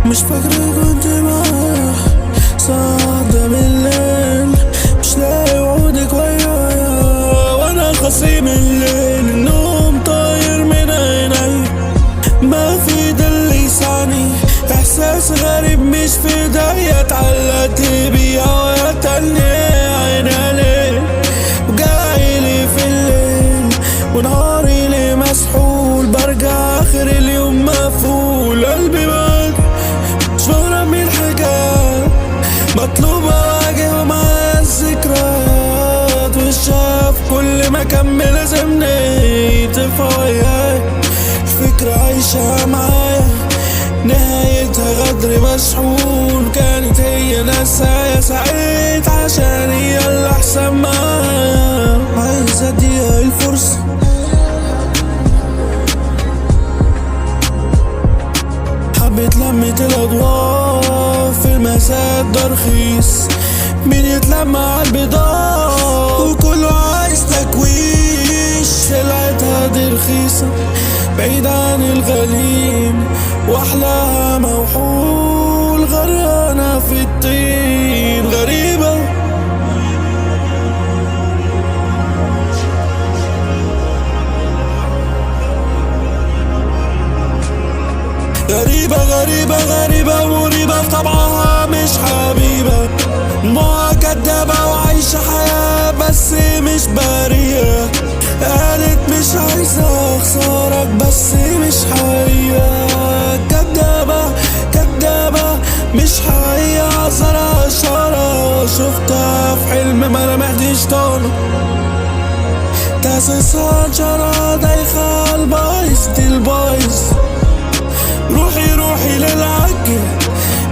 مش فاكرة كنت معايا ساعة بالليل، مش لاقي وعودك ويايا وانا خصيم الليل. النوم طاير من عيني، ما في ده اللي يسعني، احساس غريب مش في ايديا، اتعلقت بيها ويا تاني عين عليك. وجايلي في الليل ونهاري لي مسحول، برجع اخر اليوم مقفول، قلبي مات مش فاهم من الحكاية، مطلوب اواجه معايا الذكريات والشاف كل ما اكمل لازمني تفا وياي. الفكرة عايشة معايا نهايتها غدر مشحون، كانت هي ناسايا سعيت عشان هي اللي احسن معايا. عايز اديها الفرصة حبيت لمة الأضواء في المساء ده رخيص، مين يتلم على البضاعة وكله عايز تكويش، سلعتها دي رخيصة بعيد عن الغليم واحلاها موحول، غرقانة في الطين غريبة. غريبة غريبة غريبة مريبة في طبعها مش حبيبة، دموعها كدابة وعايشة حياة بس مش بريئة، قالت مش عايزة اخسرك بس مش حقيقة، كدابة كدابة مش حقيقة، عذرها اشارة شفتها في حلم ما لمحتش طالع، تاسسها انشرة دايخة البايظ دي البايظ. روحي روحي للعجل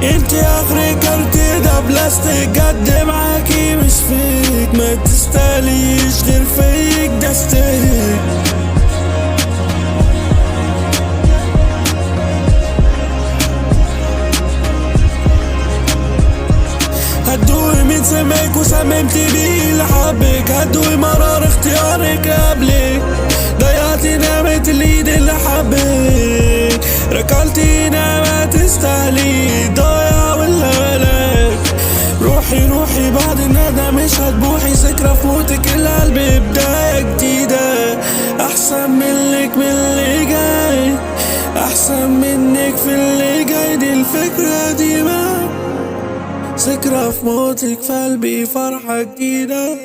انت اخري كارت ده بلاستيك، جد معاكي مش فيك، ما تستاهليش غير فيك ده استهلك. هتدوقي من سمك وسممتي بيه اللي حبك، هتدوقي مرار اختيارك قبلك، ضيعتي نعمة اليد اللي حبك، ركلتينا ما تستاهلي ضايع ولا ملاك. روحي روحي بعد الندى مش هتبوحي، ذكرى في موتك القلب بداية جديدة، احسن منك من اللي جاي، احسن منك في اللي جاي، دي الفكرة دي ما ذكرى في موتك في قلبي فرحة جديدة.